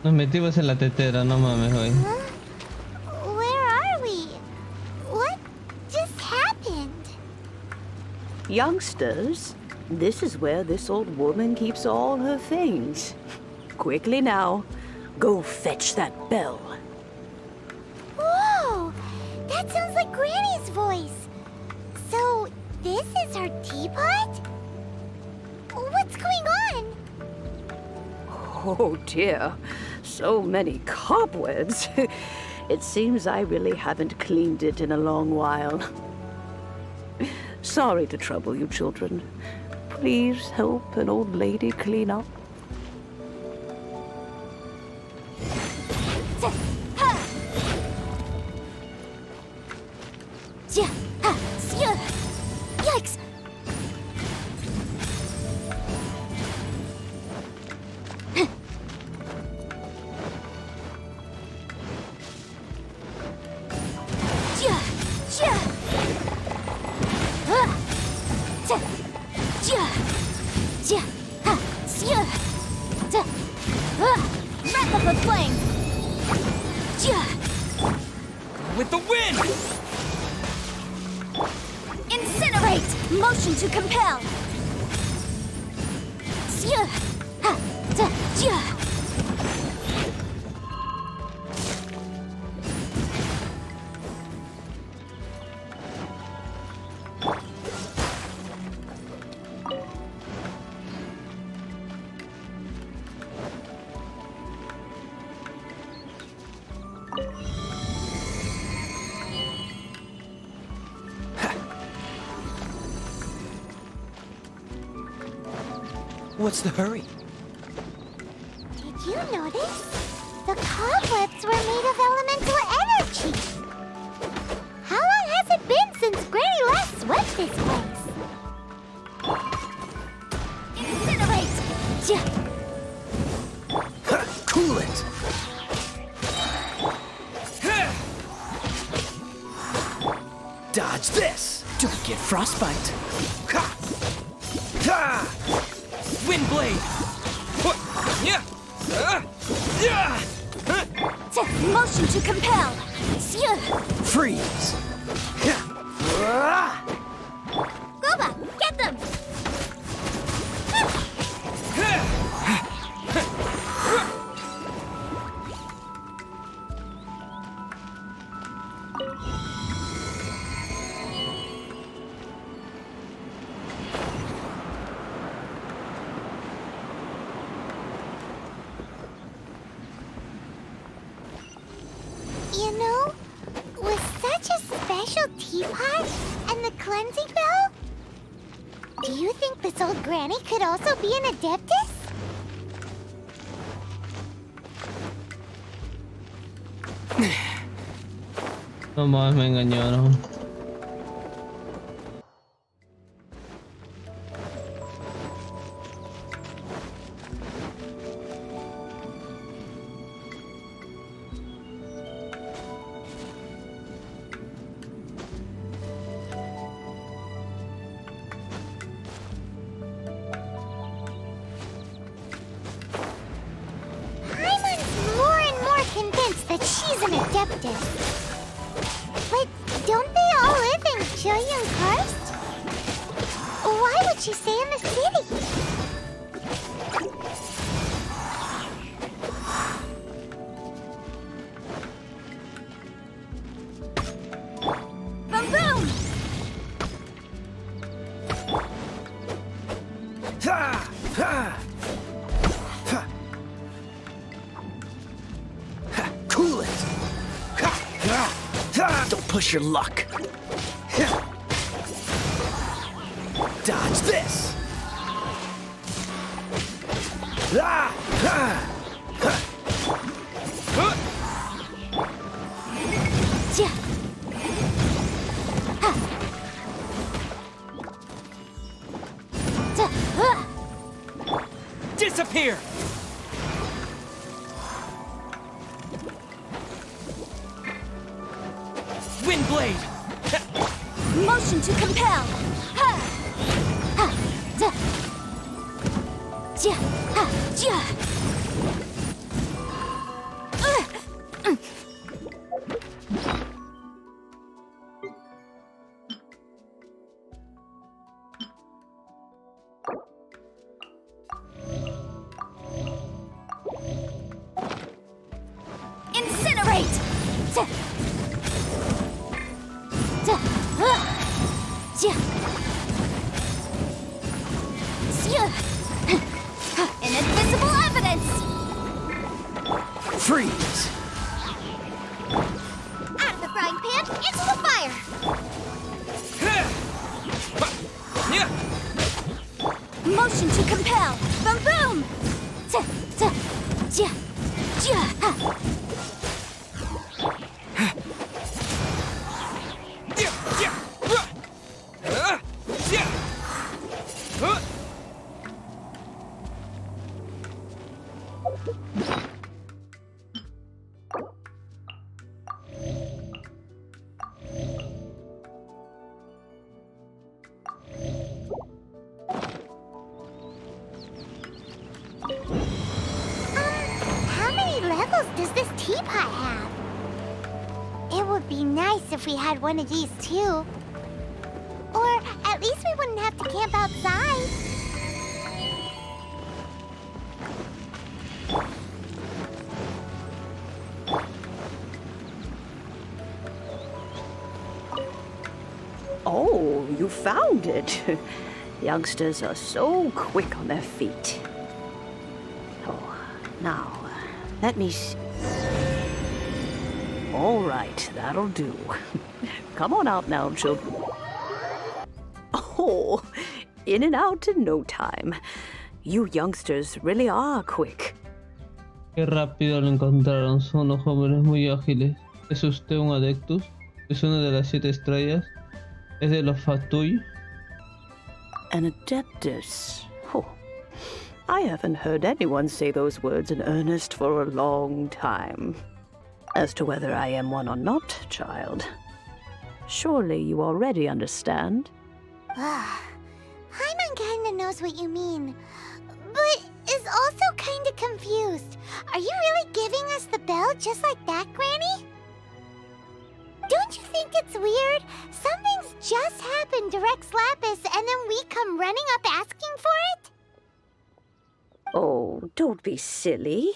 Nos metimos en la tetera, no mames hoy. Where are we? What just happened? Youngsters, this is where this old woman keeps all her things. Quickly now, go fetch that bell. Whoa! That sounds like Granny's voice. So, this is her teapot? What's going on? Oh dear, so many cobwebs. It seems I really haven't cleaned it in a long while. Sorry to trouble you, children. Please help an old lady clean up. Yikes! Wrap up a flame! With the wind! Incinerate! Motion to compel! What's the hurry? Did you notice? The cobwebs were made of elemental energy! How long has it been since Granny last swept this place? Incinerate! Cool it! Dodge this! Don't get frostbite! Wind blade! Motion to compel! Freeze! Goba, get them! You know, with such a special teapot and the cleansing bell, do you think this old granny could also be an adeptus? No mames, me engañaron. I'm more and more convinced that she's an adeptus. But don't they all live in Julian Karst? Why would she stay in the city? Boom boom! Cool it! Don't push your luck! Dodge this! Disappear! Wind blade! Motion to compel! Inadmissible evidence! Freeze! Out of the frying pan, into the fire! Motion to compel! Boom boom! How many levels does this teapot have? It would be nice if we had one of these too. Or at least we wouldn't have to camp outside. Oh, you found it. Youngsters are so quick on their feet. Oh, now, let me see. All right, that'll do. Come on out now, children. Oh, in and out in no time. You youngsters really are quick. Qué rápido lo encontraron. Son unos jóvenes muy ágiles. ¿Es usted un Adeptus? ¿Es una de las 7 estrellas? ¿Es de los Fatui? An Adeptus. Oh, I haven't heard anyone say those words in earnest for a long time. As to whether I am one or not, child, surely you already understand. Hyman kinda knows what you mean, but is also kinda confused. Are you really giving us the bell just like that, Granny? Don't you think it's weird? Something's just happened to Rex Lapis and then we come running up asking for it? Oh, don't be silly.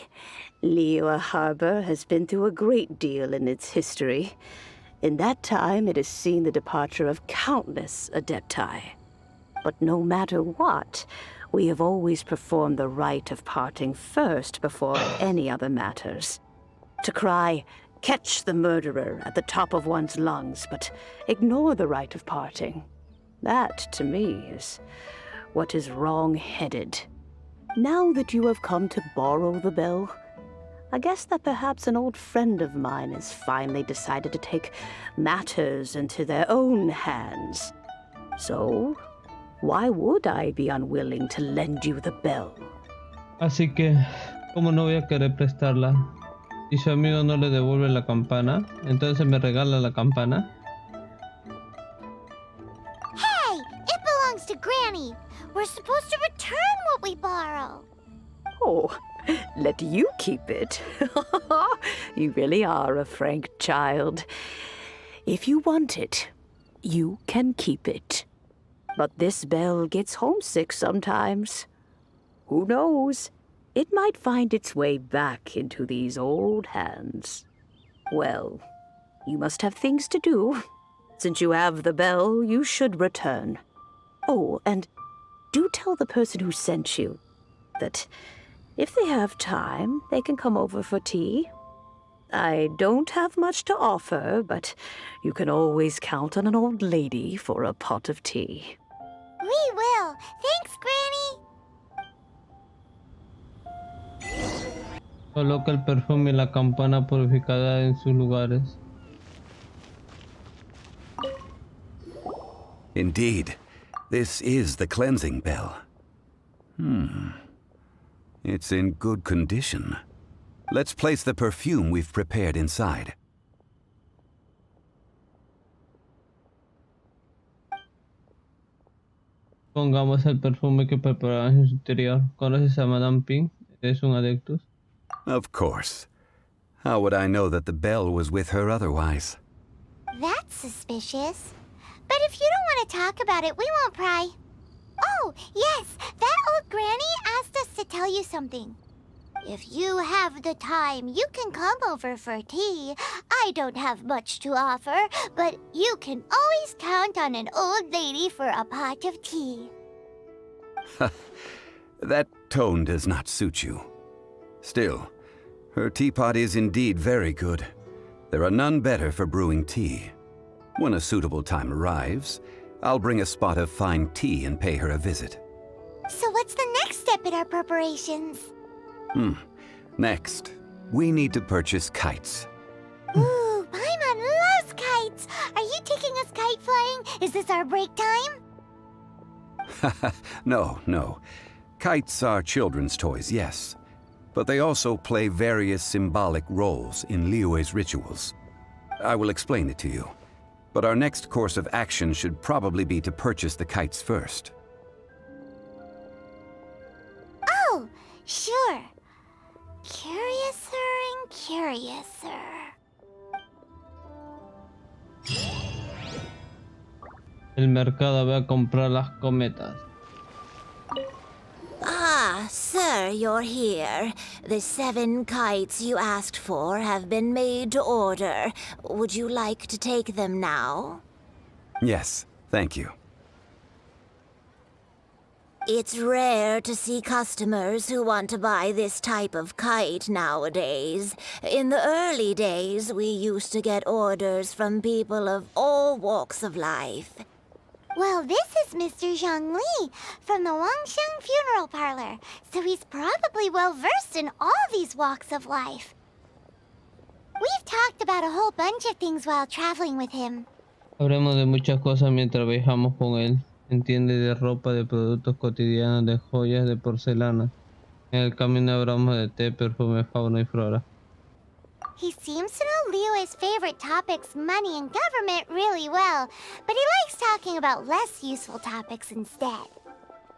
Liyue Harbor has been through a great deal in its history. In that time, it has seen the departure of countless Adepti. But no matter what, we have always performed the rite of parting first before any other matters. To cry, "Catch the murderer," at the top of one's lungs, but ignore the rite of parting. That, to me, is what is wrong-headed. Now that you have come to borrow the bell, I guess that perhaps an old friend of mine has finally decided to take matters into their own hands. So, why would I be unwilling to lend you the bell? Así que, ¿cómo no voy a querer prestarla? Si su amigo no le devuelve la campana, entonces me regala la campana. Hey, it belongs to Granny. We're supposed to return what we borrow. Oh, let you keep it. You really are a frank child. If you want it, you can keep it. But this bell gets homesick sometimes. Who knows? It might find its way back into these old hands. Well, you must have things to do. Since you have the bell, you should return. Oh, and do tell the person who sent you that if they have time, they can come over for tea. I don't have much to offer, but you can always count on an old lady for a pot of tea. We will. Thanks, Granny. Coloca el perfume y la campana purificada en sus lugares. Indeed, this is the cleansing bell. It's in good condition. Let's place the perfume we've prepared inside. Pongamos el perfume que preparamos en su interior. ¿Conoces a Madame Ping? ¿Es un Adeptus? Of course. How would I know that the bell was with her otherwise? That's suspicious. But if you don't want to talk about it, we won't pry. Oh, yes, that old granny asked us to tell you something. If you have the time, you can come over for tea. I don't have much to offer, but you can always count on an old lady for a pot of tea. That tone does not suit you. Still, her teapot is indeed very good. There are none better for brewing tea. When a suitable time arrives, I'll bring a spot of fine tea and pay her a visit. So what's the next step in our preparations? Next, we need to purchase kites. Ooh, Paimon loves kites! Are you taking us kite flying? Is this our break time? No. Kites are children's toys, yes. But they also play various symbolic roles in Liyue's rituals. I will explain it to you. But our next course of action should probably be to purchase the kites first. Oh, sure. Curiouser and curiouser. El mercado va a comprar las cometas. Ah, sir, you're here. The 7 kites you asked for have been made to order. Would you like to take them now? Yes, thank you. It's rare to see customers who want to buy this type of kite nowadays. In the early days, we used to get orders from people of all walks of life. Well, this is Mr. Zhongli from the Wangsheng Funeral Parlor, so he's probably well-versed in all these walks of life. We've talked about a whole bunch of things while traveling with him. Hablamos de muchas cosas mientras viajamos con él. Entiende de ropa, de productos cotidianos, de joyas, de porcelana. En el camino hablamos de té, perfume, fauna y flora. He seems to know Liyue's favorite topics, money and government, really well, but he likes talking about less useful topics instead.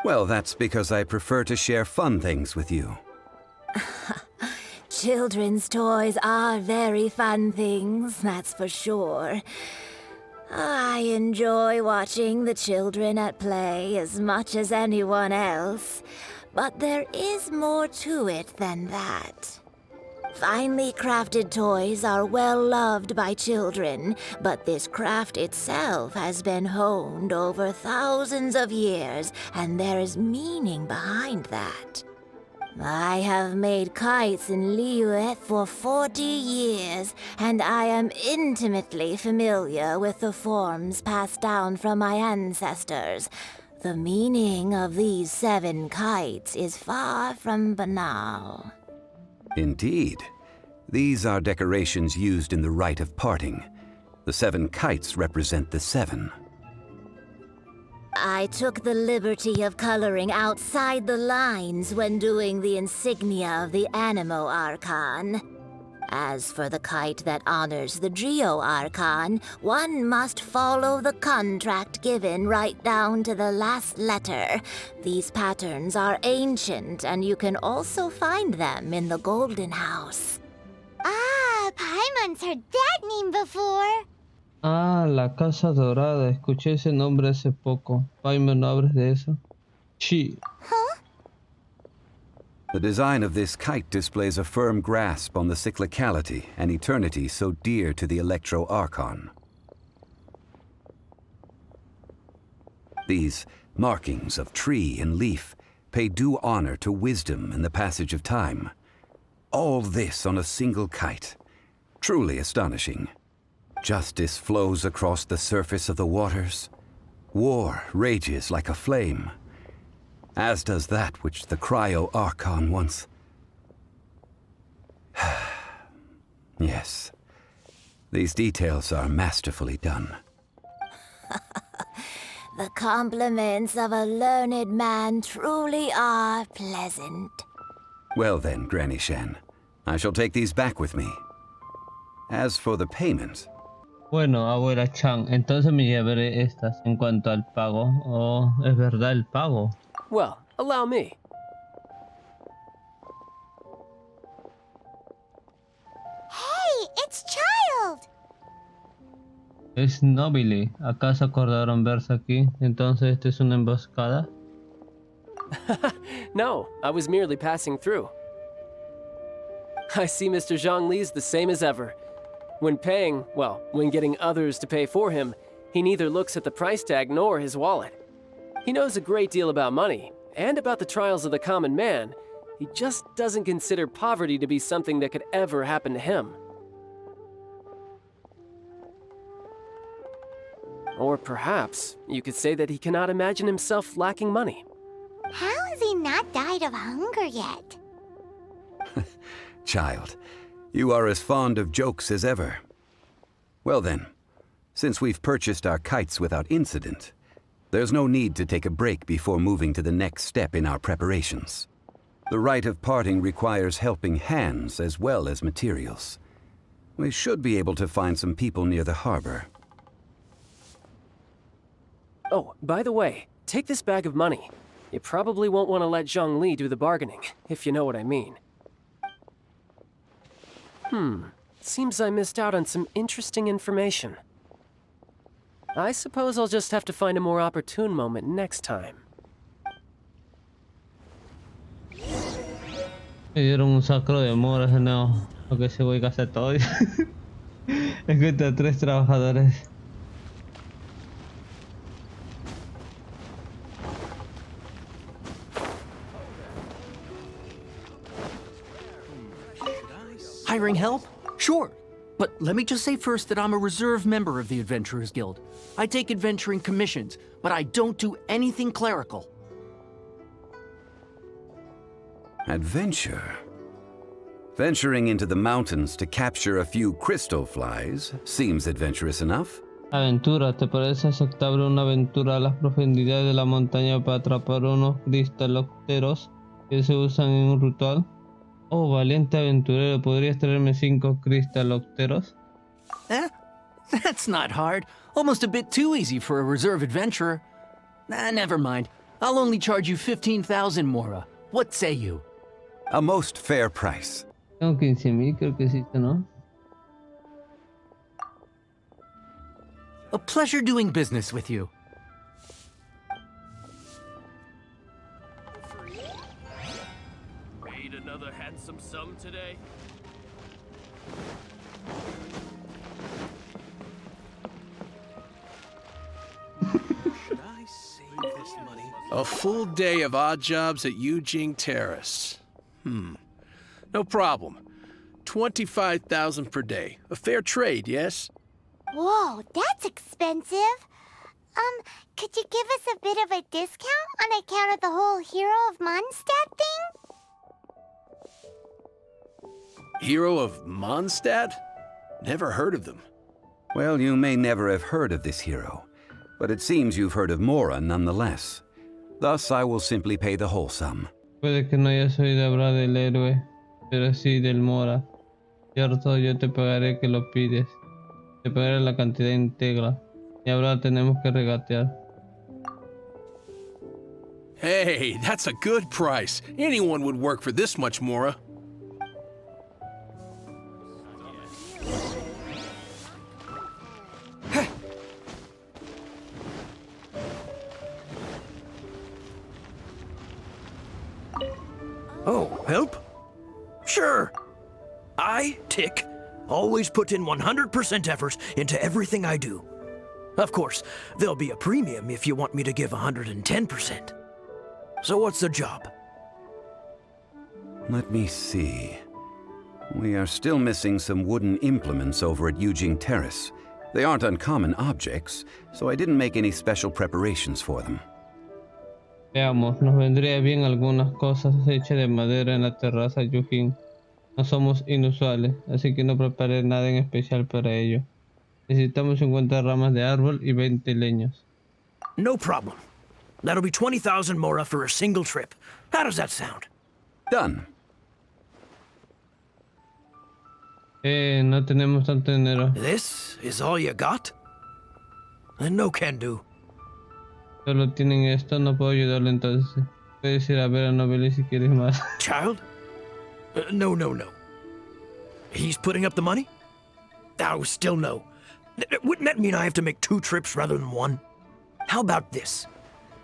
Well, that's because I prefer to share fun things with you. Children's toys are very fun things, that's for sure. I enjoy watching the children at play as much as anyone else, but there is more to it than that. Finely crafted toys are well loved by children, but this craft itself has been honed over thousands of years, and there is meaning behind that. I have made kites in Liyue for 40 years, and I am intimately familiar with the forms passed down from my ancestors. The meaning of these 7 kites is far from banal. Indeed. These are decorations used in the rite of parting. The 7 kites represent the 7. I took the liberty of coloring outside the lines when doing the insignia of the Animo Archon. As for the kite that honors the Geo Archon, one must follow the contract given right down to the last letter. These patterns are ancient, and you can also find them in the Golden House. Ah, Paimon's heard that name before. Ah, la Casa Dorada. Escuché ese nombre hace poco. Paimon, ¿no hablas de eso? Sí. Huh? The design of this kite displays a firm grasp on the cyclicality and eternity so dear to the Electro Archon. These markings of tree and leaf pay due honor to wisdom and the passage of time. All this on a single kite. Truly astonishing. Justice flows across the surface of the waters. War rages like a flame. As does that which the Cryo Archon once... Yes. These details are masterfully done. The compliments of a learned man truly are pleasant. Well then, Granny Shen, I shall take these back with me. As for the payment... Bueno, abuela Chan, entonces me llevaré estas. En cuanto al pago, oh, es verdad el pago. Well, allow me. Hey, it's Child! Es Nobile. ¿Acaso acordaron verse aquí? Entonces, ¿esto es una emboscada? No, I was merely passing through. I see Mr. Zhongli's the same as ever. When paying, well, when getting others to pay for him, he neither looks at the price tag nor his wallet. He knows a great deal about money, and about the trials of the common man. He just doesn't consider poverty to be something that could ever happen to him. Or perhaps you could say that he cannot imagine himself lacking money. How has he not died of hunger yet? Child, you are as fond of jokes as ever. Well then, since we've purchased our kites without incident, there's no need to take a break before moving to the next step in our preparations. The rite of parting requires helping hands as well as materials. We should be able to find some people near the harbor. Oh, by the way, take this bag of money. You probably won't want to let Zhongli do the bargaining, if you know what I mean. Seems I missed out on some interesting information. I suppose I'll just have to find a more opportune moment next time. Me dieron un sacro de moras de nuevo. Porque ese güey que hace todo. Encuentra 3 trabajadores. Hiring help? Sure. But let me just say first that I'm a reserve member of the Adventurers Guild. I take adventuring commissions, but I don't do anything clerical. Adventure? Venturing into the mountains to capture a few crystal flies seems adventurous enough. Aventura, ¿te parece aceptable una aventura a las profundidades de la montaña para atrapar unos cristalópteros que se usan en un ritual? Oh, valiente aventurero, ¿podrías traerme 5 cristalópteros? That's not hard. Almost a bit too easy for a reserve adventurer. Never mind. I'll only charge you 15,000 Mora. What say you? A most fair price. Tengo 15,000, creo que sí, ¿no? A pleasure doing business with you. Made another handsome sum today? Should I save this money? A full day of odd jobs at Eugene Terrace. No problem. 25,000 per day. A fair trade, yes? Whoa, that's expensive. Could you give us a bit of a discount on account of the whole Hero of Mondstadt thing? Hero of Mondstadt? Never heard of them. Well, you may never have heard of this hero, but it seems you've heard of Mora nonetheless. Thus, I will simply pay the whole sum. Puede que no hayas oído hablar del héroe, pero sí del Mora. Cierto, yo te pagaré que lo pides. Te pagaré la cantidad íntegra. Y ahora tenemos que regatear. Hey, that's a good price. Anyone would work for this much, Mora. Oh, help? Sure. I, Tick, always put in 100% effort into everything I do. Of course, there'll be a premium if you want me to give 110%. So what's the job? Let me see. We are still missing some wooden implements over at Eugene Terrace. They aren't uncommon objects, so I didn't make any special preparations for them. Veamos, nos vendría bien algunas cosas hechas de madera en la terraza Yujin. No somos inusuales, así que no preparé nada en especial para ello. Necesitamos 50 ramas de árbol y 20 leños. No problem. That'll be 20,000 Mora for a single trip. How does that sound? Done. No tenemos tanto dinero. This is all you got? Then no can do. Solo tienen esto, no puedo ayudarle entonces. Puedes ir a ver a Nobeli si quieres más. Child? No. He's putting up the money? Oh, still no. Wouldn't that mean I have to make 2 trips rather than 1? How about this?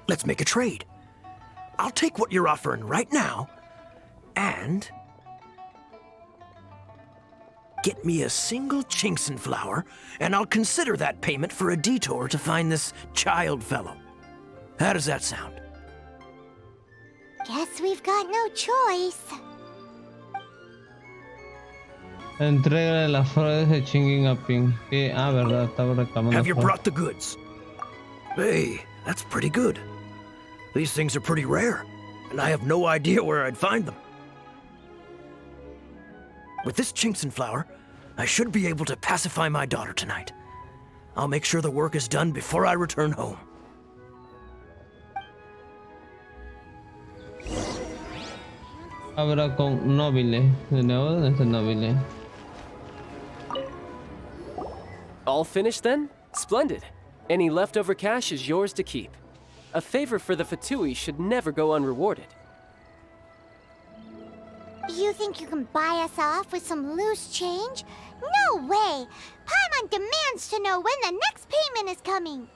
Let's make a trade. I'll take what you're offering right now, and Get me a single Chinkson flower, and I'll consider that payment for a detour to find this child fellow. How does that sound? Guess we've got no choice. Entrega las flores de Chinging Aping. Verdad, estaba reclamando. Have you flores. brought the goods? Hey, that's pretty good. These things are pretty rare, and I have no idea where I'd find them. With this Chinkson flower, I should be able to pacify my daughter tonight. I'll make sure the work is done before I return home. Habla con Nobile. De nuevo, ¿dónde está Nobile? All finished then? Splendid. Any leftover cash is yours to keep. A favor for the Fatui should never go unrewarded. You think you can buy us off with some loose change? No way! Paimon demands to know when the next payment is coming.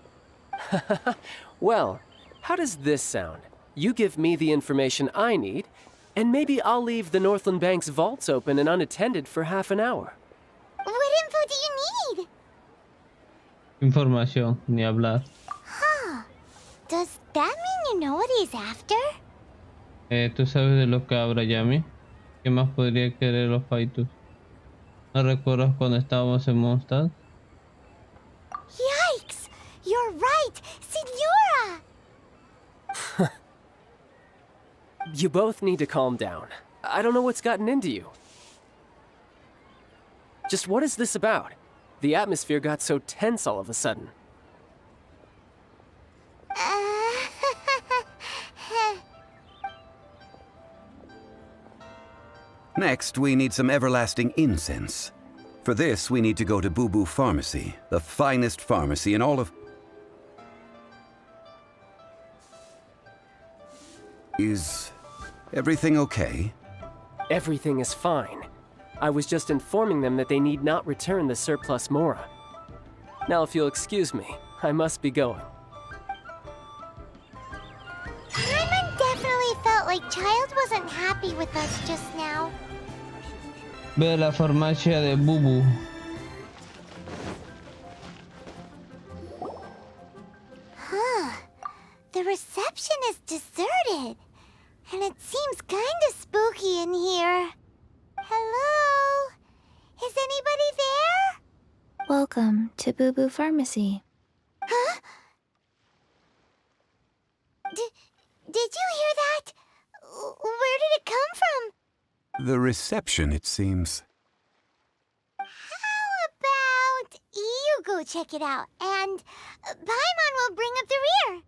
Well, how does this sound? You give me the information I need, and maybe I'll leave the Northland Bank's vaults open and unattended for half an hour. What info do you need? Información, ni hablar. Huh. Does that mean you know what he's after? ¿Tú sabes de lo que habla Yami? ¿Qué más podría querer los Faitus? ¿No recuerdas cuando estábamos en Mondstadt? Yikes! You're right! Signora! You both need to calm down. I don't know what's gotten into you. Just what is this about? The atmosphere got so tense all of a sudden. Next, we need some everlasting incense. For this, we need to go to Boo Boo Pharmacy, the finest pharmacy in all of... Is everything okay? Everything is fine. I was just informing them that they need not return the surplus Mora. Now, if you'll excuse me, I must be going. Paimon definitely felt like Child wasn't happy with us just now. Ve a la farmacia de Bubu. Huh. The reception is deserted. And it seems kinda spooky in here. Hello? Is anybody there? Welcome to Boo Boo Pharmacy. Huh? Did you hear that? Where did it come from? The reception, it seems. How about you go check it out, and Paimon will bring up the rear.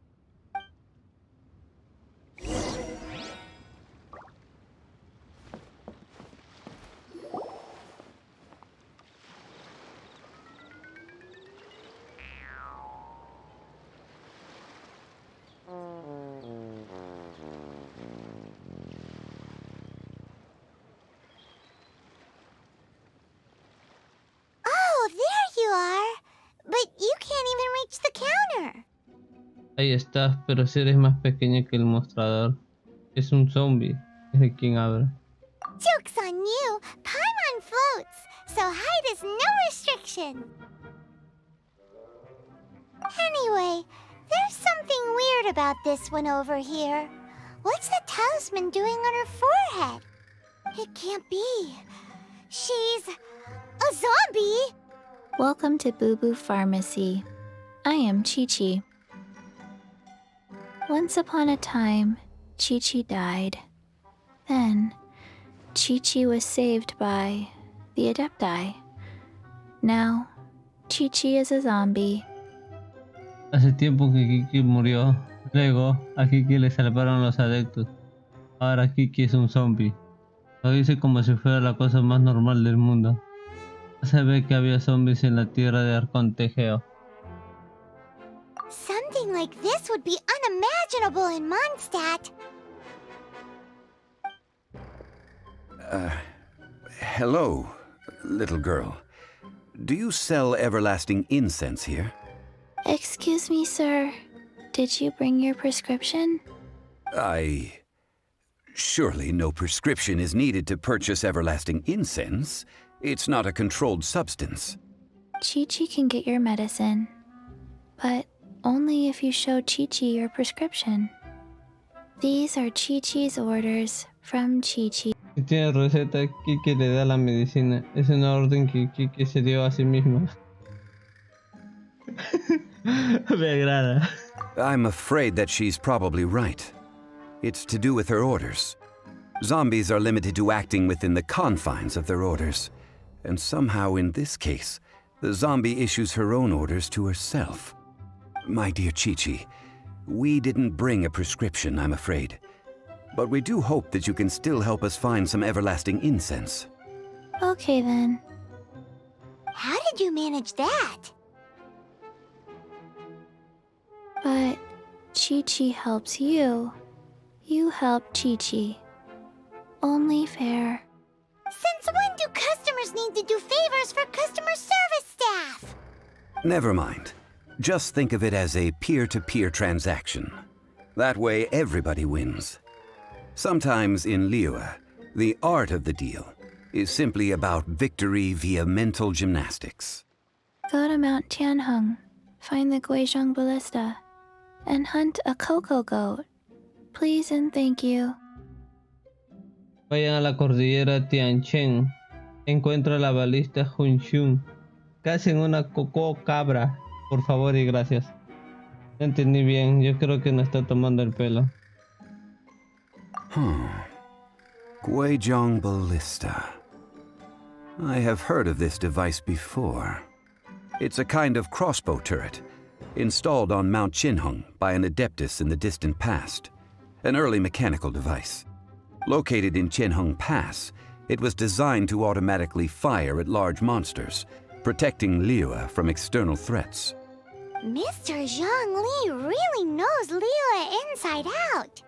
Oh, there you are. But you can't even reach the counter. Ahí estás, pero si eres más pequeña que el mostrador. Es un zombie. Es de quien habla. Joke's on you. Paimon floats, so height is no restriction. Anyway, there's something weird about this one over here. What's the talisman doing on her forehead? It can't be. She's a zombie. Welcome to Boo Boo Pharmacy. I am Chi-Chi. Once upon a time, Chi-Chi died. Then, Chi-Chi was saved by the Adepti. Now, Chi-Chi is a zombie. Hace tiempo que Kiki murió. Luego, a Kiki le salvaron los adeptos. Ahora Kiki es un zombie. Lo dice como si fuera la cosa más normal del mundo. Se ve que había zombies en la tierra de Arcontegeo. Something like this would be unimaginable in Mondstadt. Hello, little girl. Do you sell everlasting incense here? Excuse me, sir. Did you bring your prescription? Surely no prescription is needed to purchase everlasting incense. It's not a controlled substance. Chi-Chi can get your medicine, but only if you show Chi-Chi your prescription. These are Chi-Chi's orders from Chi-Chi. Si tiene receta, Kiki le da la medicina. Es una orden que Kiki se dio a sí misma. Me agrada. I'm afraid that she's probably right. It's to do with her orders. Zombies are limited to acting within the confines of their orders. And somehow in this case, the zombie issues her own orders to herself. My dear Chi-Chi, we didn't bring a prescription, I'm afraid. But we do hope that you can still help us find some everlasting incense. Okay then. How did you manage that? But Chi-Chi helps you. You help Chi-Chi. Only fair. Since when do customers need to do favors for customer service staff? Never mind. Just think of it as a peer-to-peer transaction. That way everybody wins. Sometimes in Liyue, the art of the deal is simply about victory via mental gymnastics. Go to Mount Tianheng, find the Guizhong Ballista, and hunt a cocoa goat. Please and thank you. Vayan a la cordillera Tianchen. Encuentra la balista Hunshun. Cacen una coco cabra. Por favor y gracias. No entendí bien. Yo creo que no está tomando el pelo. Guizhong Ballista. I have heard of this device before. It's a kind of crossbow turret, installed on Mount Qinheng by an adeptus in the distant past. An early mechanical device. Located in Qinheng Pass, it was designed to automatically fire at large monsters, protecting Liyue from external threats. Mr. Zhang Li really knows Liyue inside out.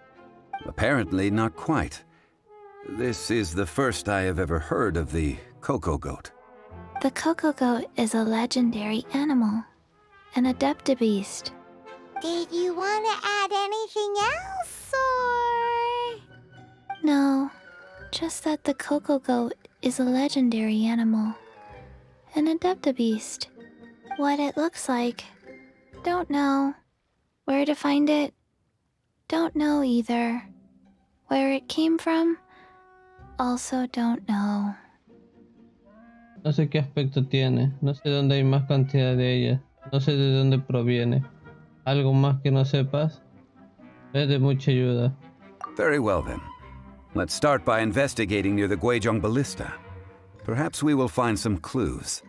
Apparently not quite. This is the first I have ever heard of the cocoa goat. The cocoa goat is a legendary animal, an adeptabeast. Did you want to add anything else, or...? No, just that the cocoa goat is a legendary animal, an adeptabeast. What it looks like, don't know. Where to find it, don't know either. Where it came from, also don't know. No sé qué aspecto tiene. No sé dónde hay más cantidad de ella. No sé de dónde proviene. ¿Algo más que no sepas? Es de mucha ayuda. Very well then. Let's start by investigating near the Guizhong Ballista. Perhaps we will find some clues.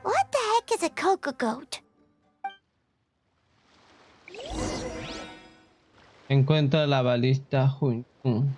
What the heck is a cocoa goat? Encuentra la balista Hunshun.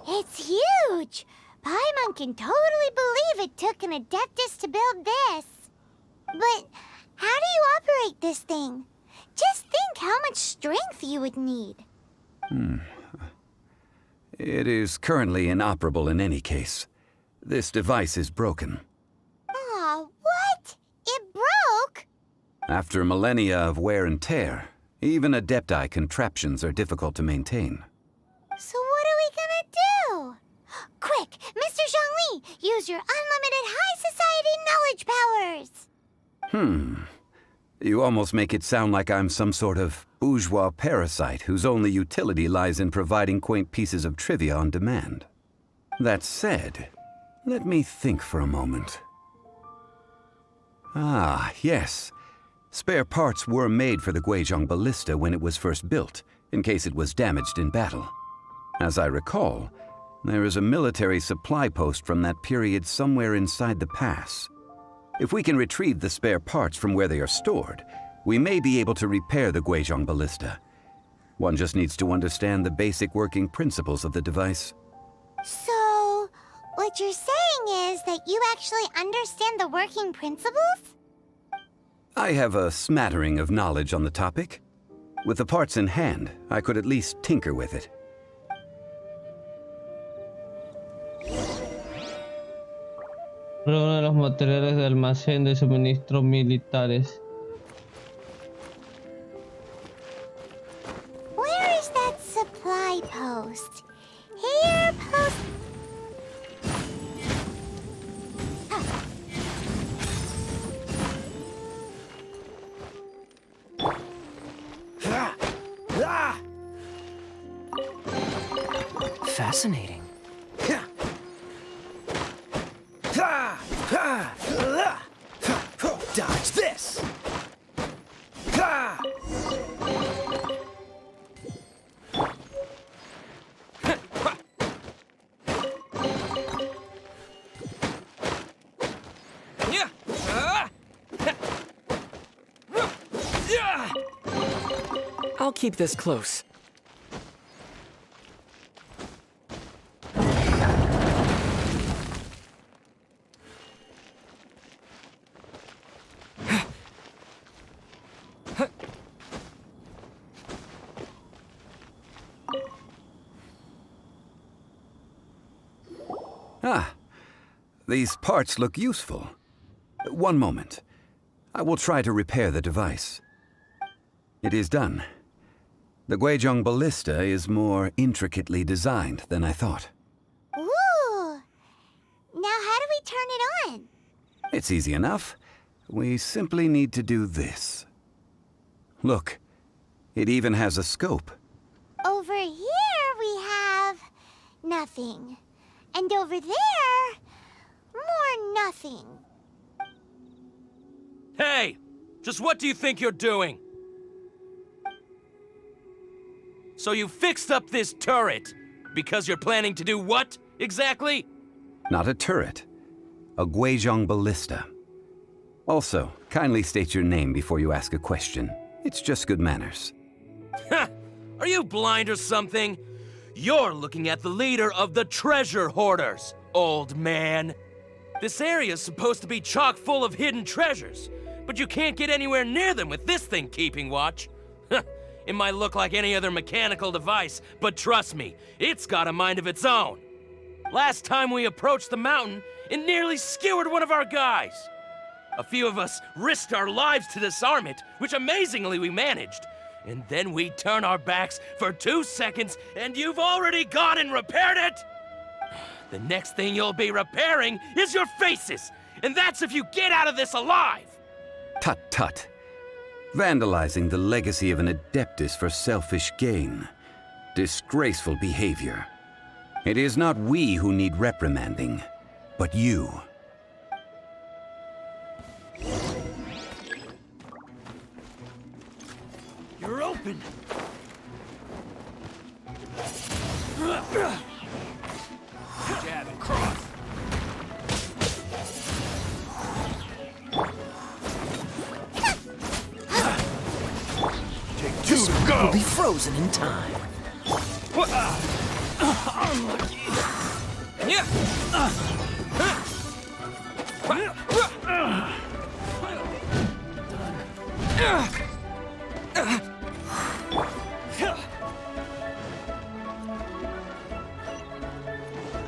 It's huge! Paimon can totally believe it took an Adeptus to build this. But how do you operate this thing? Just think how much strength you would need. It is currently inoperable in any case. This device is broken. Aw, what? It broke? After millennia of wear and tear, even Adepti contraptions are difficult to maintain. So what are we gonna do? Quick, Mr. Zhongli, use your unlimited high society knowledge powers! You almost make it sound like I'm some sort of bourgeois parasite whose only utility lies in providing quaint pieces of trivia on demand. That said, let me think for a moment. Ah, yes. Spare parts were made for the Guizhong ballista when it was first built, in case it was damaged in battle. As I recall, there is a military supply post from that period somewhere inside the pass. If we can retrieve the spare parts from where they are stored, we may be able to repair the Guizhong ballista. One just needs to understand the basic working principles of the device. So, what you're saying is that you actually understand the working principles? I have a smattering of knowledge on the topic. With the parts in hand, I could at least tinker with it. Reúne los materiales de almacén de suministros militares. Where is that supply post? Here, post... Fascinating. Dodge this! I'll keep this close. Ah, these parts look useful. One moment. I will try to repair the device. It is done. The Guizhong ballista is more intricately designed than I thought. Ooh! Now how do we turn it on? It's easy enough. We simply need to do this. Look, it even has a scope. Over here we have... nothing. And over there... more nothing. Hey! Just what do you think you're doing? So you fixed up this turret because you're planning to do what, exactly? Not a turret. A Guizhong ballista. Also, kindly state your name before you ask a question. It's just good manners. Ha! Are you blind or something? You're looking at the leader of the treasure hoarders, old man. This area's supposed to be chock full of hidden treasures, but you can't get anywhere near them with this thing keeping watch. It might look like any other mechanical device, but trust me, it's got a mind of its own. Last time we approached the mountain, it nearly skewered one of our guys. A few of us risked our lives to disarm it, which amazingly we managed. And then we turn our backs for 2 seconds, and you've already gone and repaired it? The next thing you'll be repairing is your faces, and that's if you get out of this alive! Tut tut. Vandalizing the legacy of an Adeptus for selfish gain. Disgraceful behavior. It is not we who need reprimanding, but you. You're open! Jab and cross. Take two to go! Will be frozen in time. Unlucky.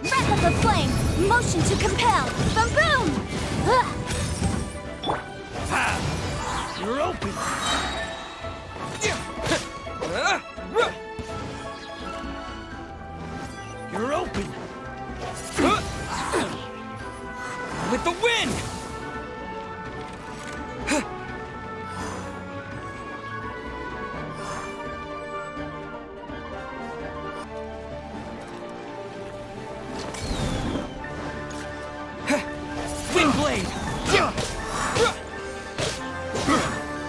Breath of the flame! Motion to compel! Boom boom! You're open! You're open! With the wind! Wind blade!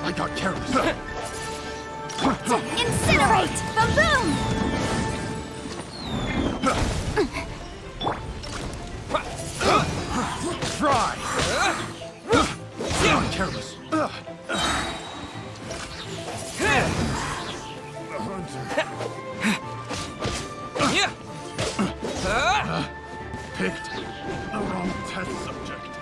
I got careless. Incinerate! Boom boom! Try. I'm careless. Picked the wrong test subject.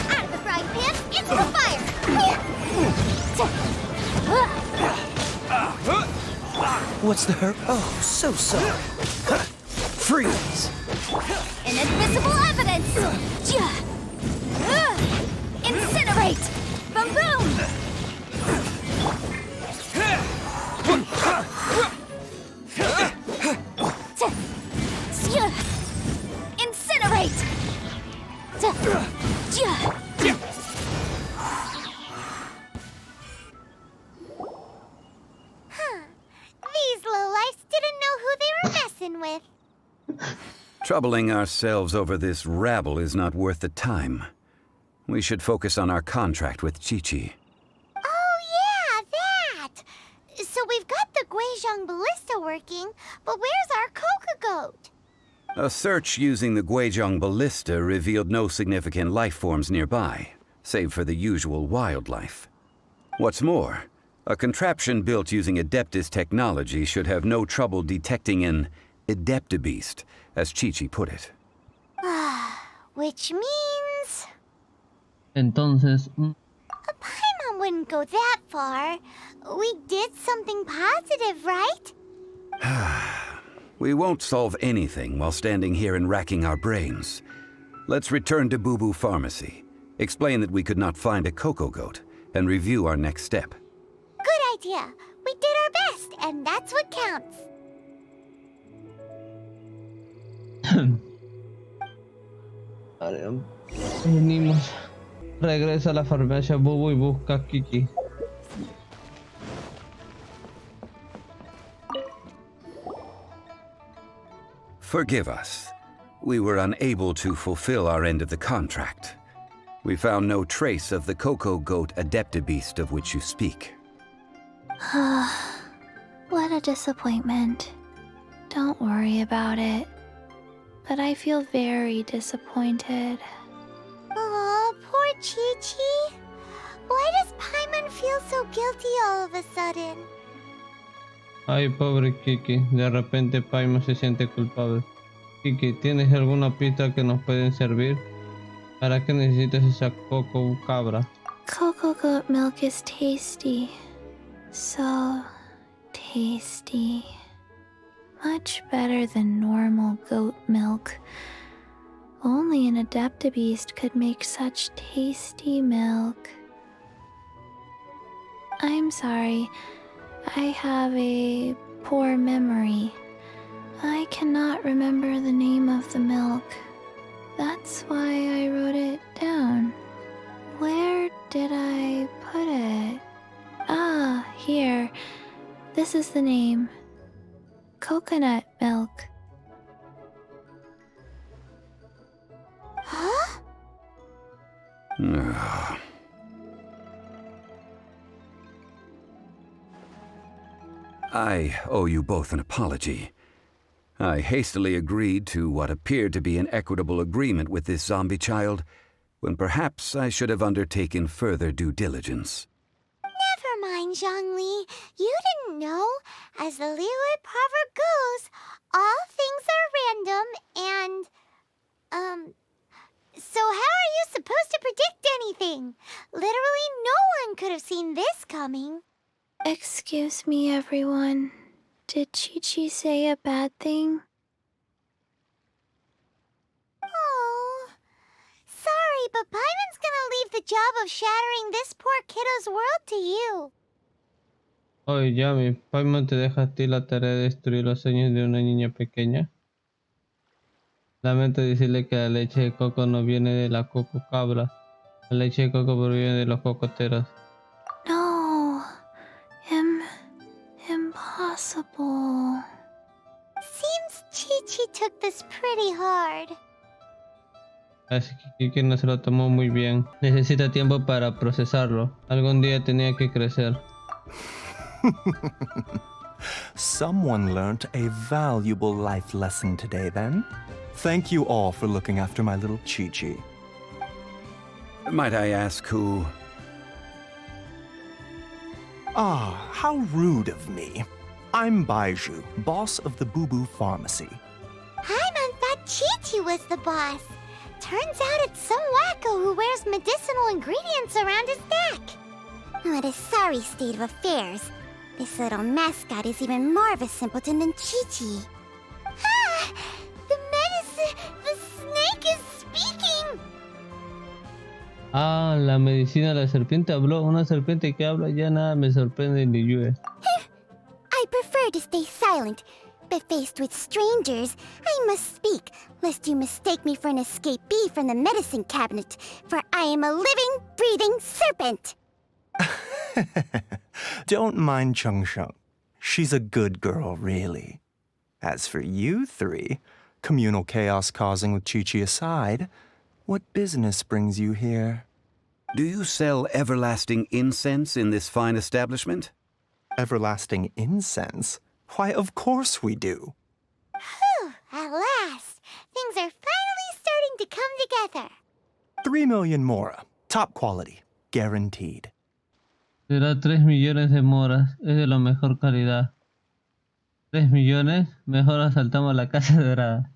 Out of the frying pan, into the fire! What's the hurt? Oh, so sorry. Freeze! Inadmissible evidence! Incinerate! Boom boom! Incinerate! These lowlifes didn't know who they were messing with. Troubling ourselves over this rabble is not worth the time. We should focus on our contract with Chi-Chi. Oh yeah, that! So we've got the Guizhong ballista working, but where's our coca goat? A search using the Guizhong ballista revealed no significant life forms nearby, save for the usual wildlife. What's more, a contraption built using Adeptus technology should have no trouble detecting an Adeptabeast, as Chi-Chi put it. Which means... Entonces, Paimon wouldn't go that far. We did something positive, right? We won't solve anything while standing here and racking our brains. Let's return to Boo Boo Pharmacy, explain that we could not find a cocoa goat, and review our next step. Good idea. We did our best, and that's what counts. vale, venimos. Regresa a la farmacia Bubu y busca a Kiki. Forgive us. We were unable to fulfill our end of the contract. We found no trace of the cocoa goat Adeptabeast of which you speak. What a disappointment. Don't worry about it. But I feel very disappointed. Aw, poor Chi-Chi. Why does Paimon feel so guilty all of a sudden? Ay, pobre Kiki. De repente Paimon se siente culpable. Kiki, ¿tienes alguna pista que nos pueden servir? ¿Para qué necesitas esa coco cabra? Cocoa goat milk is tasty. So tasty. Much better than normal goat milk. Only an Adeptabeast could make such tasty milk. I'm sorry. I have a poor memory. I cannot remember the name of the milk. That's why I wrote it down. Where did I put it? Ah, here. This is the name. Coconut milk. Huh? I owe you both an apology. I hastily agreed to what appeared to be an equitable agreement with this zombie child, when perhaps I should have undertaken further due diligence. Never mind, Zhongli. You didn't know. As the Liyue proverb goes, all things are random and, so how are you supposed to predict anything? Literally no one could have seen this coming. Excuse me, everyone. Did Chi-Chi say a bad thing? Oh, sorry, but Paimon's gonna leave the job of shattering this poor kiddo's world to you. Oye, Yami, Paimon te deja a ti la tarea de destruir los sueños de una niña pequeña. Lamento decirle que la leche de coco no viene de la coco cabra. La leche de coco proviene de los cocoteros. No. Impossible. Seems Chi-Chi took this pretty hard. Así que Kiki no se lo tomó muy bien. Necesita tiempo para procesarlo. Algún día tenía que crecer. Someone learnt a valuable life lesson today, then. Thank you all for looking after my little Chi-Chi. Might I ask who? Ah, how rude of me. I'm Baiju, boss of the Boo Boo Pharmacy. Paimon thought Chi-Chi was the boss. Turns out it's some wacko who wears medicinal ingredients around his neck. What a sorry state of affairs. This little mascot is even more of a simpleton than Chi-Chi. Ah! The snake is speaking! Ah, la medicina, la serpiente habló. Una serpiente que habla ya nada me sorprende ni llueve. I prefer to stay silent, but faced with strangers, I must speak, lest you mistake me for an escapee from the medicine cabinet, for I am a living, breathing serpent! Don't mind Chung Sheng. She's a good girl, really. As for you three, communal chaos causing with Chi-Chi aside, what business brings you here? Do you sell everlasting incense in this fine establishment? Everlasting incense? Why, of course we do. Whew, at last! Things are finally starting to come together. 3 million mora. Top quality. Guaranteed. Será 3 millones de moras. Es de la mejor calidad. 3 millones. Mejor asaltamos la casa dorada.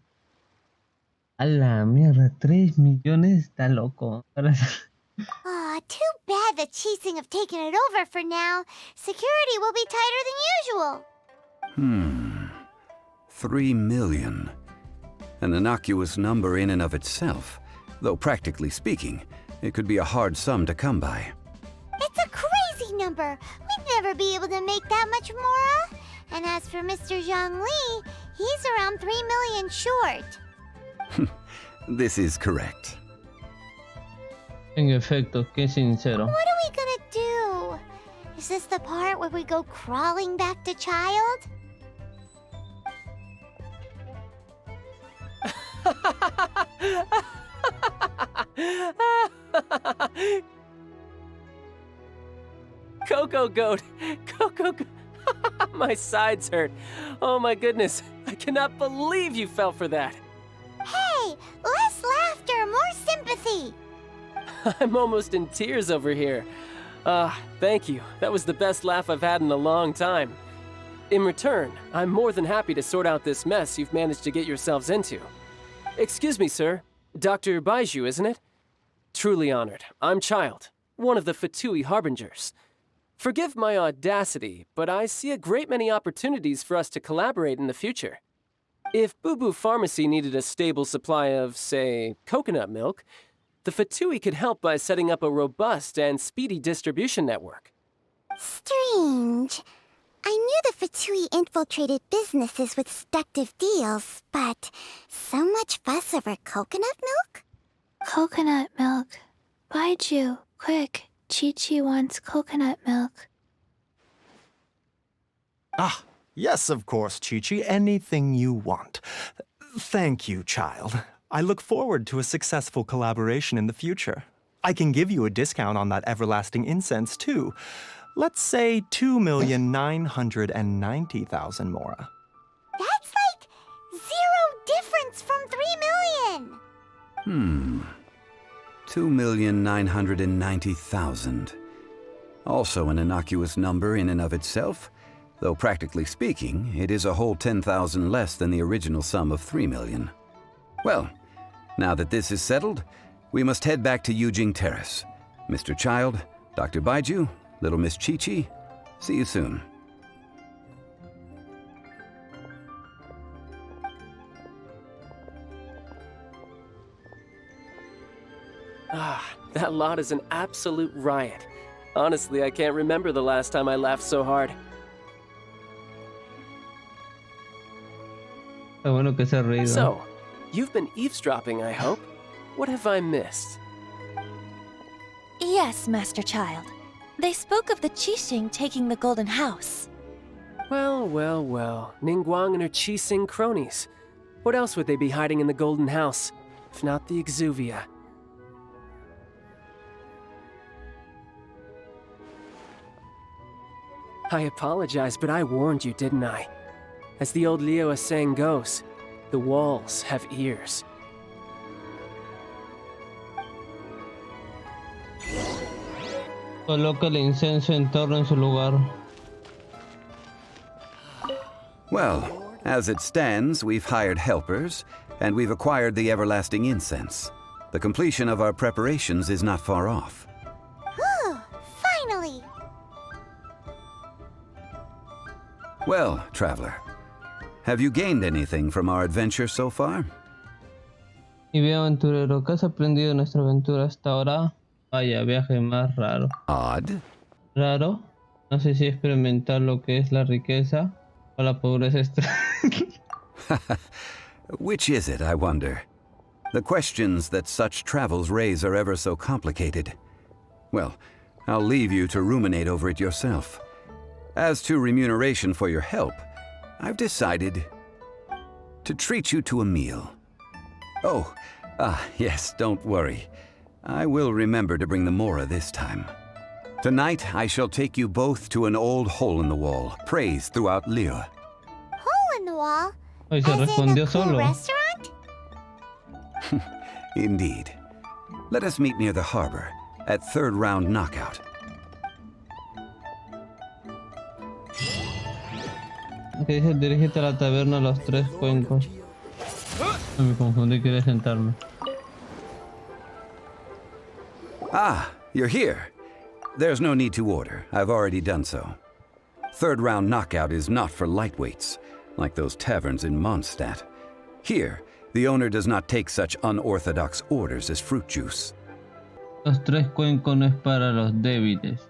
A la mierda, 3 millones. Está loco. Aw, too bad the Chising have taken it over for now. Security will be tighter than usual. 3 million. An innocuous number in and of itself, though practically speaking, it could be a hard sum to come by. It's a crazy number. We'd never be able to make that much more. And as for Mr. Zhongli, he's around 3 million short. This is correct. En efecto, qué sincero. What are we gonna do? Is this the part where we go crawling back to child? Coco Goat! Coco Goat! My sides hurt. Oh my goodness. I cannot believe you fell for that. Hey, less laughter, more sympathy. I'm almost in tears over here. Thank you. That was the best laugh I've had in a long time. In return, I'm more than happy to sort out this mess you've managed to get yourselves into. Excuse me, sir. Dr. Baiju, isn't it? Truly honored. I'm Child, one of the Fatui Harbingers. Forgive my audacity, but I see a great many opportunities for us to collaborate in the future. If Boo Boo Pharmacy needed a stable supply of, say, coconut milk, the Fatui could help by setting up a robust and speedy distribution network. Strange. I knew the Fatui infiltrated businesses with seductive deals, but so much fuss over coconut milk? Coconut milk. Baiju, quick. Chi-Chi wants coconut milk. Ah, yes, of course, Chi-Chi. Anything you want. Thank you, child. I look forward to a successful collaboration in the future. I can give you a discount on that everlasting incense, too. Let's say 2,990,000 Mora. That's like 0 difference from 3 million. 2,990,000. Also an innocuous number in and of itself, though practically speaking, it is a whole 10,000 less than the original sum of 3 million. Well, now that this is settled, we must head back to Yujing Terrace. Mr. Child, Dr. Baiju, Little Miss Chi-Chi, see you soon. That lot is an absolute riot. Honestly, I can't remember the last time I laughed so hard. Qué bueno que se ha reído. So, you've been eavesdropping, I hope? What have I missed? Yes, Master Child. They spoke of the Qixing taking the Golden House. Well, well, well. Ningguang and her Qixing cronies. What else would they be hiding in the Golden House, if not the exuvia? I apologize, but I warned you, didn't I? As the old Liyue saying goes, the walls have ears. Coloca el incenso en torno en su lugar. Well, as it stands, we've hired helpers, and we've acquired the everlasting incense. The completion of our preparations is not far off. Finally! Well, traveler, have you gained anything from our adventure so far? Y bien, aventurero, ¿qué has aprendido de nuestra aventura hasta ahora? Vaya, viaje más raro. Odd? ¿Raro? No sé si experimentar lo que es la riqueza o la pobreza extrema. Which is it, I wonder? The questions that such travels raise are ever so complicated. Well, I'll leave you to ruminate over it yourself. As to remuneration for your help, I've decided to treat you to a meal. Oh, yes, don't worry. I will remember to bring the Mora this time. Tonight, I shall take you both to an old hole-in-the-wall, praised throughout Liyue. Hole in the wall? Ay, se As in a respondió cool solo. restaurant? Indeed. Let us meet near the harbor, at third round knockout. Que dice, dirígete a la taberna Los Tres Cuencos. No me confundí, quería sentarme. Ah, you're here. There's no need to order. I've already done so. Third round knockout is not for lightweights, like those taverns in Mondstadt. Here, the owner does not take such unorthodox orders as fruit juice. Los Tres Cuencos no es para los débiles,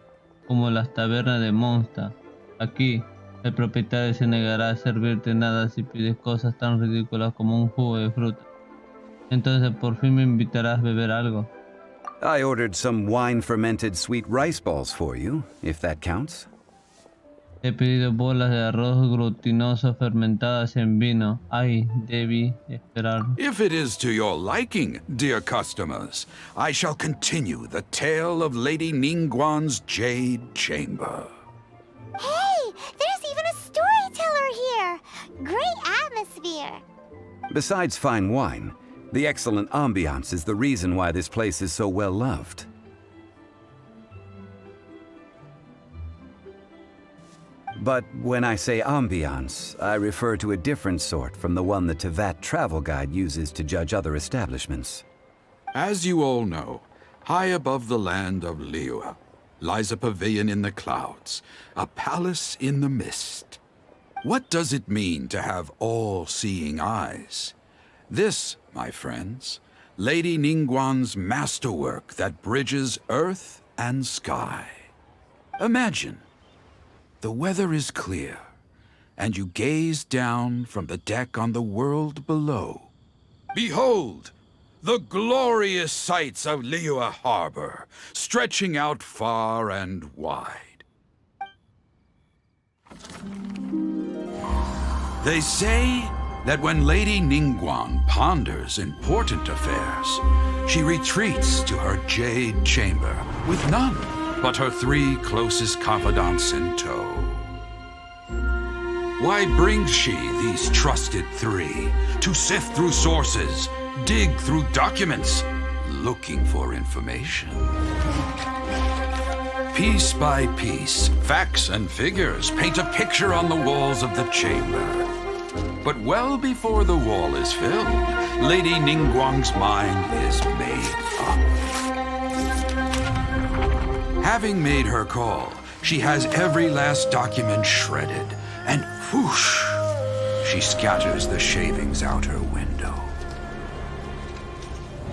como las tabernas de Mondstadt. Aquí, el propietario se negará a servirte nada si pides cosas tan ridículas como un jugo de fruta. Entonces por fin me invitarás a beber algo. I ordered some wine-fermented sweet rice balls for you, if that counts. He pedido bolas de arroz glutinoso fermentadas en vino. Ay, debí esperar. If it is to your liking, dear customers, I shall continue the tale of Lady Ningguang's Jade Chamber. Hey, there's even a storyteller here! Great atmosphere! Besides fine wine, the excellent ambiance is the reason why this place is so well loved. But when I say ambiance, I refer to a different sort from the one the Tevat travel guide uses to judge other establishments. As you all know, high above the land of Liyue lies a pavilion in the clouds, a palace in the mist. What does it mean to have all-seeing eyes? This, my friends, Lady Ningguang's masterwork that bridges earth and sky. Imagine, the weather is clear, and you gaze down from the deck on the world below. Behold, The glorious sights of Liyue Harbor, stretching out far and wide. They say that when Lady Ningguang ponders important affairs, she retreats to her jade chamber with none but her 3 closest confidants in tow. Why brings she these trusted 3 to sift through sources, dig through documents, looking for information? Piece by piece, facts and figures paint a picture on the walls of the chamber. But well before the wall is filled, Lady Ningguang's mind is made up. Having made her call, she has every last document shredded, and whoosh, she scatters the shavings out her window.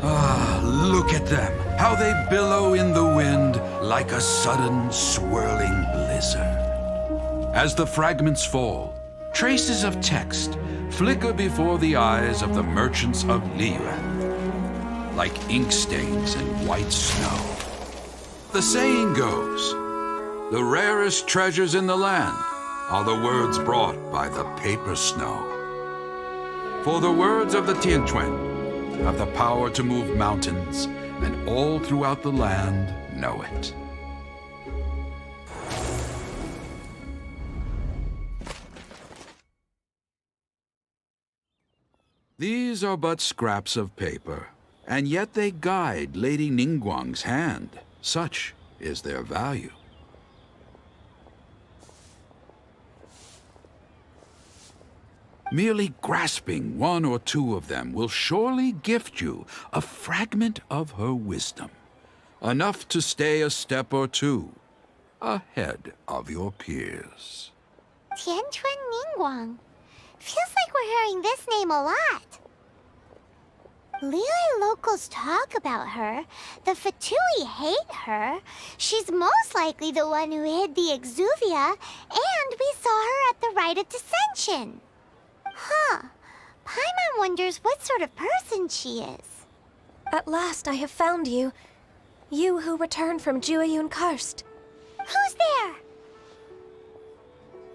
Ah, look at them, how they billow in the wind like a sudden swirling blizzard. As the fragments fall, traces of text flicker before the eyes of the merchants of Liyue, like ink stains in white snow. The saying goes, the rarest treasures in the land are the words brought by the paper snow. For the words of the Tianquan have the power to move mountains, and all throughout the land know it. These are but scraps of paper, and yet they guide Lady Ningguang's hand. Such is their value. Merely grasping 1 or 2 of them will surely gift you a fragment of her wisdom, enough to stay a step or 2 ahead of your peers. Tianquan Ningguang. Feels like we're hearing this name a lot. Liyue locals talk about her. The Fatui hate her. She's most likely the one who hid the exuvia, and we saw her at the rite of dissension. Huh. Paimon wonders what sort of person she is. At last I have found you. You who returned from Jueyun Karst. Who's there?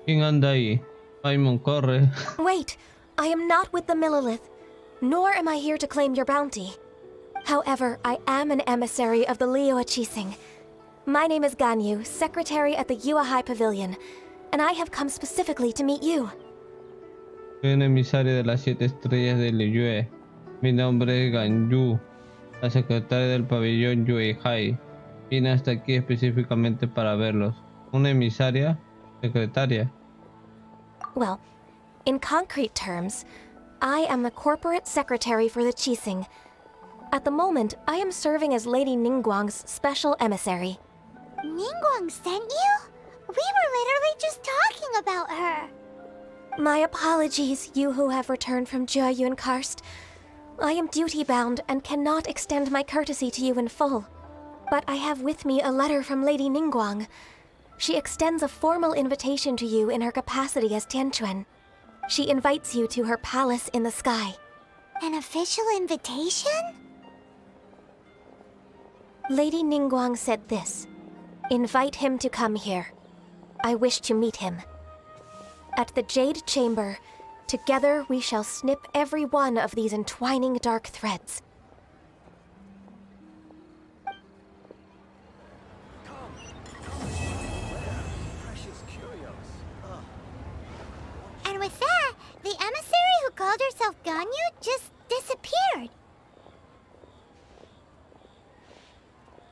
¿Quién anda ahí? Paimon, corre. Wait, I am not with the Millilith, nor am I here to claim your bounty. However, I am an emissary of the Liyue Chising. My name is Ganyu, secretary at the Yuehai Pavilion, and I have come specifically to meet you. Soy un emisario de las 7 estrellas de Liyue. Mi nombre es Ganyu, la secretaria del pabellón Yuehai. Vine hasta aquí específicamente para verlos. ¿Una emisaria? ¿Secretaria? Well, in concrete terms, I am the corporate secretary for the Chising. At the moment, I am serving as Lady Ningguang's special emissary. Ningguang sent you? We were literally just talking about her. My apologies, you who have returned from Jueyun Karst. I am duty-bound and cannot extend my courtesy to you in full. But I have with me a letter from Lady Ningguang. She extends a formal invitation to you in her capacity as Tianquan. She invites you to her palace in the sky. An official invitation? Lady Ningguang said this. Invite him to come here. I wish to meet him. At the Jade Chamber, together we shall snip every one of these entwining dark threads. And with that, the emissary who called herself Ganyu just disappeared.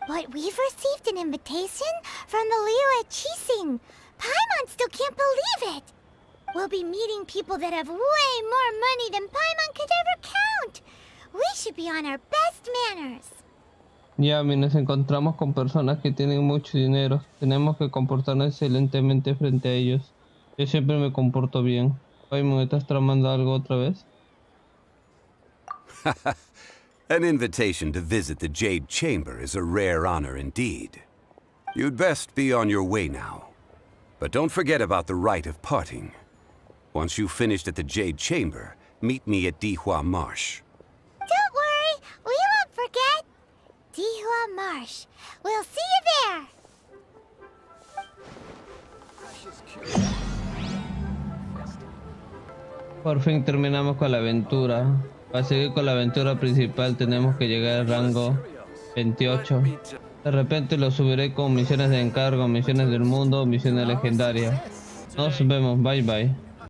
But we've received an invitation from the Liyue Chising. Paimon still can't believe it. We'll be meeting people that have way more money than Paimon could ever count. We should be on our best manners. Ya, nos encontramos con personas que tienen mucho dinero. Tenemos que comportarnos excelentemente frente a ellos. Yo siempre me comporto bien. Paimon, ¿estás tramando algo otra vez? An invitation to visit the Jade Chamber is a rare honor indeed. You'd best be on your way now. But don't forget about the rite of parting. Once you've finished at the Jade Chamber, meet me at Dihua Marsh. Don't worry, we Marsh. We'll see you there. Por fin terminamos con la aventura. Para seguir con la aventura principal tenemos que llegar al rango 28. De repente lo subiré con misiones de encargo, misiones del mundo, misiones legendarias. Nos vemos, bye bye.